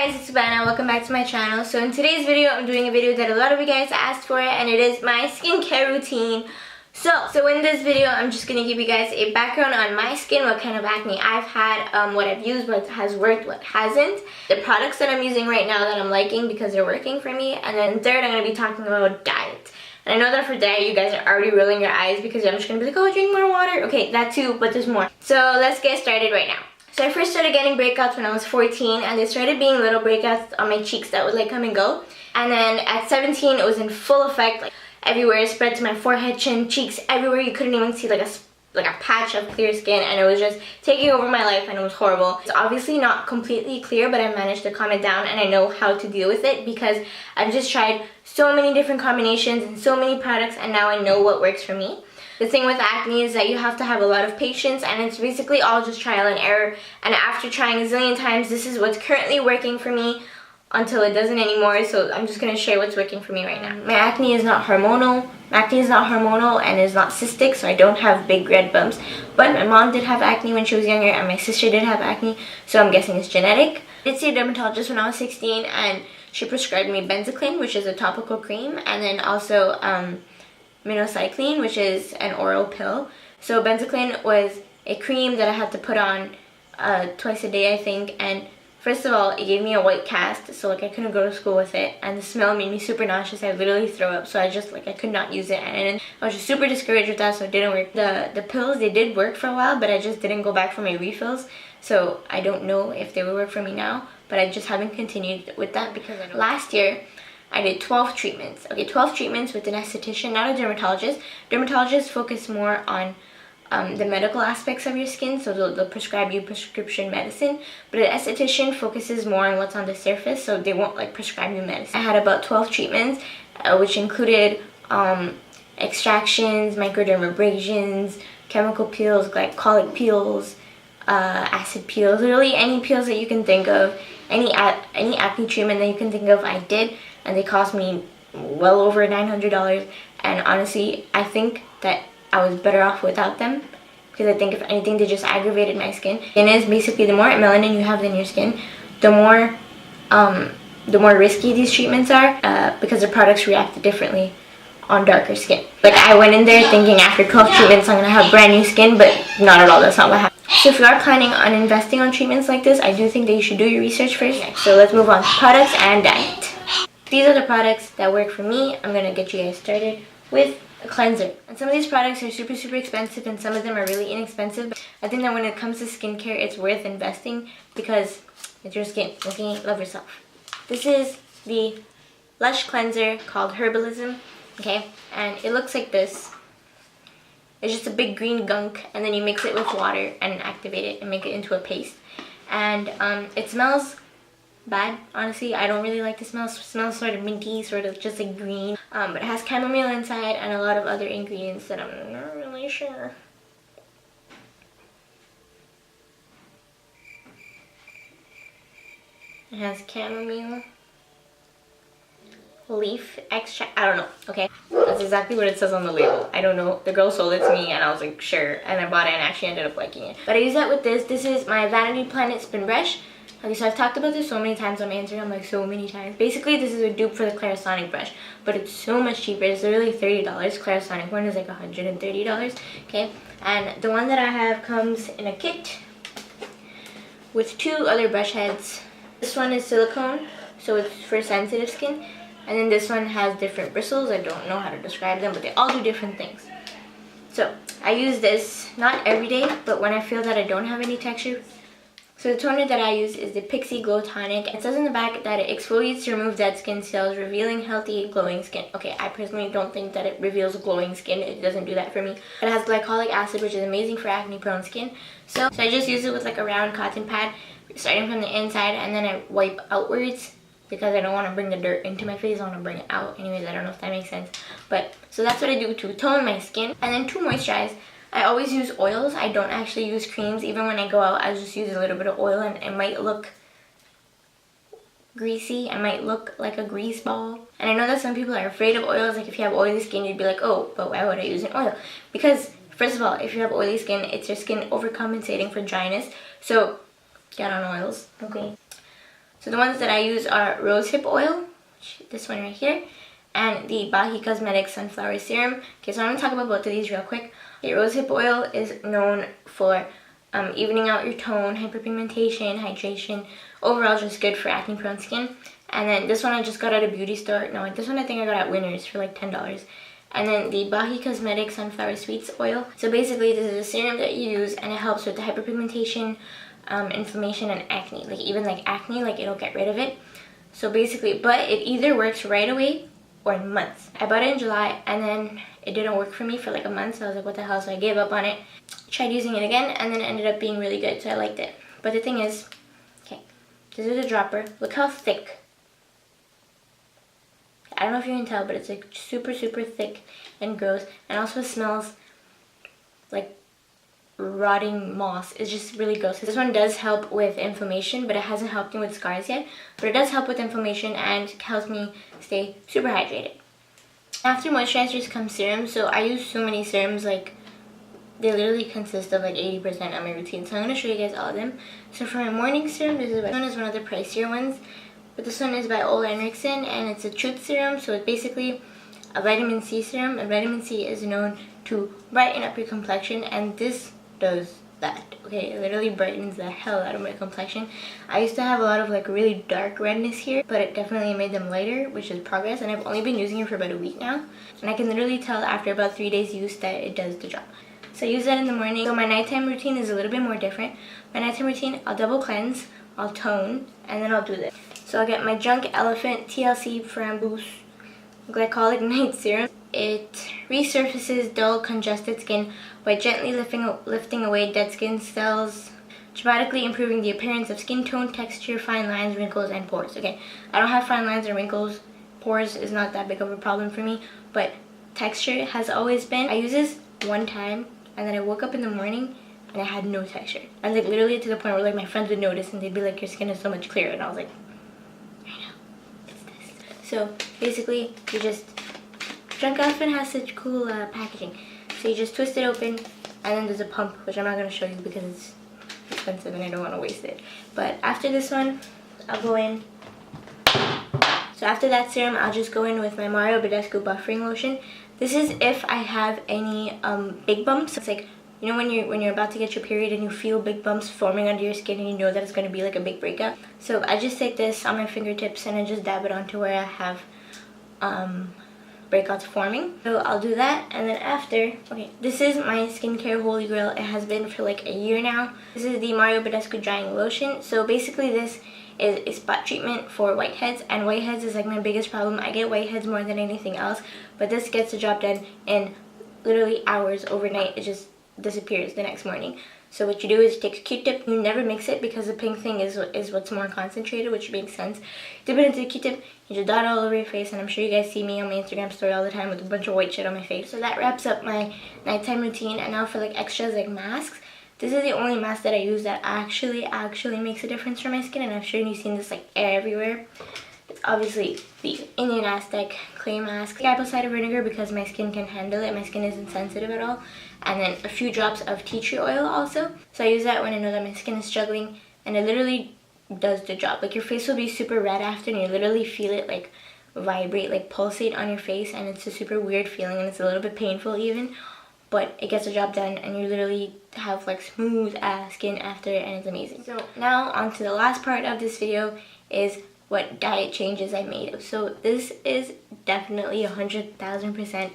guys, it's Savannah. Welcome back to my channel. So in today's video, I'm doing a video that a lot of you guys asked for, and it is my skincare routine. So in this video, I'm just going to give you guys a background on my skin, what kind of acne I've had, what I've used, what has worked, what hasn't, the products that I'm using right now that I'm liking because they're working for me, and then third, I'm going to be talking about diet. And I know that for diet, you guys are already rolling your eyes because I'm just going to be like, oh, drink more water. Okay, that too, but there's more. So let's get started right now. So I first started getting breakouts when I was 14, and they started being little breakouts on my cheeks that would like come and go. And then at 17, it was in full effect, like everywhere. It spread to my forehead, chin, cheeks, everywhere. You couldn't even see like a patch of clear skin, and it was just taking over my life, and it was horrible. It's obviously not completely clear, but I managed to calm it down, and I know how to deal with it because I've just tried so many different combinations and so many products, and now I know what works for me. The thing with acne is that you have to have a lot of patience, and it's basically all just trial and error. And after trying a zillion times, this is what's currently working for me until it doesn't anymore. So I'm just going to share what's working for me right now. My acne is not hormonal. Acne is not hormonal and is not cystic, so I don't have big red bumps. But my mom did have acne when she was younger, and my sister did have acne, so I'm guessing it's genetic. I did see a dermatologist when I was 16, and she prescribed me benzocaine, which is a topical cream, and then also minocycline, which is an oral pill. So benzocaine was a cream that I had to put on twice a day, I think, and first of all, it gave me a white cast, so like I couldn't go to school with it, and the smell made me super nauseous. I literally throw up, so I could not use it, and I was just super discouraged with that, so it didn't work. The pills, they did work for a while, but I just didn't go back for my refills, so I don't know if they will work for me now, but I just haven't continued with that because last year I did 12 treatments. Okay, 12 treatments with an esthetician, not a dermatologist. Dermatologists focus more on the medical aspects of your skin, so they'll prescribe you prescription medicine, but an esthetician focuses more on what's on the surface, so they won't like prescribe you medicine. I had about 12 treatments, which included extractions, microdermabrasions, chemical peels, glycolic peels, acid peels, literally any peels that you can think of, any acne treatment that you can think of, I did, and they cost me well over $900, and honestly, I think that I was better off without them, because I think if anything, they just aggravated my skin. And it's basically, the more melanin you have in your skin, the more risky these treatments are, because the products react differently on darker skin. Like, I went in there thinking after 12 treatments I'm gonna have brand new skin, but not at all. That's not what happened. So if you are planning on investing on treatments like this, I do think that you should do your research first. So let's move on to products and diet. These are the products that work for me. I'm gonna get you guys started with a cleanser. And some of these products are super expensive, and some of them are really inexpensive. But I think that when it comes to skincare, it's worth investing because it's your skin. Okay, love yourself. This is the Lush cleanser called Herbalism. Okay, and it looks like this. It's just a big green gunk, and then you mix it with water and activate it and make it into a paste. And it smells bad, honestly. I don't really like the smell. It smells sort of minty, sort of just like green. But it has chamomile inside and a lot of other ingredients that I'm not really sure. It has chamomile, leaf extract, I don't know, okay? That's exactly what it says on the label. I don't know. The girl sold it to me, and I was like, sure. And I bought it and actually ended up liking it. But I use that with this. This is my Vanity Planet Spin Brush. Okay, so I've talked about this so many times on my Instagram, like so many times. Basically, this is a dupe for the Clarisonic brush, but it's so much cheaper. It's literally $30. Clarisonic one is like $130, okay? And the one that I have comes in a kit with two other brush heads. This one is silicone, so it's for sensitive skin. And then this one has different bristles. I don't know how to describe them, but they all do different things. So I use this not every day, but when I feel that I don't have any texture. So the toner that I use is the Pixie Glow Tonic. It says in the back that it exfoliates to remove dead skin cells, revealing healthy, glowing skin. Okay, I personally don't think that it reveals glowing skin. It doesn't do that for me. It has glycolic acid, which is amazing for acne-prone skin. So I just use it with like a round cotton pad, starting from the inside, and then I wipe outwards because I don't want to bring the dirt into my face. I want to bring it out. Anyways, I don't know if that makes sense. But so that's what I do to tone my skin. And then to moisturize, I always use oils. I don't actually use creams. Even when I go out, I just use a little bit of oil, and it might look greasy. I might look like a grease ball. And I know that some people are afraid of oils. Like if you have oily skin, you'd be like, oh, but why would I use an oil? Because first of all, if you have oily skin, it's your skin overcompensating for dryness. So get on oils, okay? So the ones that I use are rosehip oil, this one right here, and the Bahi Cosmetics Sunflower Serum. Okay, so I'm going to talk about both of these real quick. Okay, rosehip oil is known for evening out your tone, hyperpigmentation, hydration, overall just good for acne prone skin. And then this one I just got at a beauty store. No, this one I think I got at Winners for like $10. And then the Bahi Cosmetics Sunflower Sweets Oil. So basically this is a serum that you use and it helps with the hyperpigmentation, inflammation, and acne. Like even like acne, like it'll get rid of it. So basically, but it either works right away or in months. I bought it in July and then it didn't work for me for like a month. So I was like, what the hell? So I gave up on it. Tried using it again and then it ended up being really good. So I liked it. But the thing is, okay, this is a dropper. Look how thick. I don't know if you can tell, but it's like super, super thick and gross. And also smells like rotting moss. It's just really gross. This one does help with inflammation, but it hasn't helped me with scars yet. But it does help with inflammation and helps me stay super hydrated. After moisturizers comes serums. So I use so many serums, like they literally consist of like 80% of my routine. So I'm going to show you guys all of them. So for my morning serum, this one is one of the pricier ones. But this one is by Ole Henriksen and it's a truth serum. So it's basically a vitamin C serum. And vitamin C is known to brighten up your complexion. And this does that. Okay, it literally brightens the hell out of my complexion. I used to have a lot of like really dark redness here, but it definitely made them lighter, which is progress. And I've only been using it for about a week now. And I can literally tell after about 3 days use that it does the job. So I use that in the morning. So my nighttime routine is a little bit more different. My nighttime routine, I'll double cleanse, I'll tone, and then I'll do this. So I'll get my Junk Elephant TLC Framboos Glycolic Night Serum. It resurfaces dull, congested skin by gently lifting away dead skin cells, dramatically improving the appearance of skin tone, texture, fine lines, wrinkles, and pores. Okay, I don't have fine lines or wrinkles. Pores is not that big of a problem for me, but texture has always been. I use this one time, and then I woke up in the morning, and I had no texture. And like literally to the point where like my friends would notice, and they'd be like, your skin is so much clearer. And I was like, I know, it's this. So basically, you just, Junk Elephant has such cool packaging. So you just twist it open, and then there's a pump, which I'm not going to show you because it's expensive and I don't want to waste it. But after this one, I'll go in. So after that serum, I'll just go in with my Mario Badescu Buffering Lotion. This is if I have any big bumps. It's like, you know when you're about to get your period and you feel big bumps forming under your skin and you know that it's going to be like a big breakout. So I just take this on my fingertips and I just dab it onto where I have breakouts forming. So I'll do that, and then after, okay, this is my skincare holy grail. It has been for like a year now. This is the Mario Badescu Drying Lotion. So basically this is a spot treatment for whiteheads, and whiteheads is like my biggest problem. I get whiteheads more than anything else, but this gets the job done in literally hours, overnight. It just disappears the next morning. So what you do is you take a Q-tip. You never mix it because the pink thing is what's more concentrated, which makes sense. Dip it into the Q-tip, you just dot it all over your face, and I'm sure you guys see me on my Instagram story all the time with a bunch of white shit on my face. So that wraps up my nighttime routine, and now for like extras like masks. This is the only mask that I use that actually makes a difference for my skin, and I'm sure you've seen this like everywhere. It's obviously the Indian Aztec clay mask. Apple cider vinegar because my skin can handle it. My skin isn't sensitive at all. And then a few drops of tea tree oil also. So I use that when I know that my skin is struggling, and it literally does the job. Like your face will be super red after, and you literally feel it like vibrate, like pulsate on your face, and it's a super weird feeling, and it's a little bit painful even, but it gets the job done, and you literally have like smooth ass skin after, and it's amazing. So now on to the last part of this video is what diet changes I made. So this is definitely 100,000%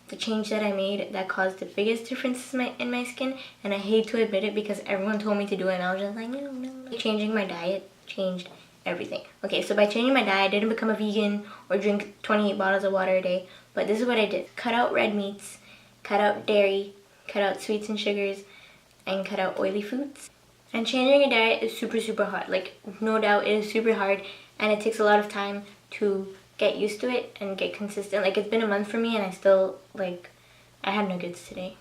the change that I made that caused the biggest differences in my skin, and I hate to admit it because everyone told me to do it and I was just like, no. Changing my diet changed everything. Okay, so by changing my diet, I didn't become a vegan or drink 28 bottles of water a day, but this is what I did. Cut out red meats, cut out dairy, cut out sweets and sugars, and cut out oily foods. And changing a diet is super, super hard. Like, no doubt it is super hard, and it takes a lot of time to get used to it and get consistent. Like, it's been a month for me and I still, like, I had nuggets today.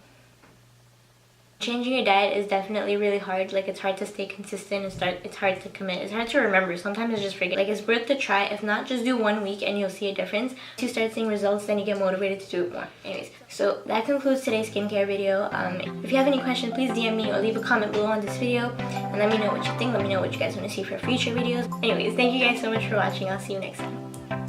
Changing your diet is definitely really hard. Like, it's hard to stay consistent and it's hard to commit. It's hard to remember. Sometimes I just forget. Like, it's worth to try. If not, just do 1 week and you'll see a difference. Once you start seeing results, then you get motivated to do it more. Anyways, so that concludes today's skincare video. If you have any questions, please DM me or leave a comment below on this video and let me know what you think. Let me know what you guys want to see for future videos. Anyways, thank you guys so much for watching. I'll see you next time.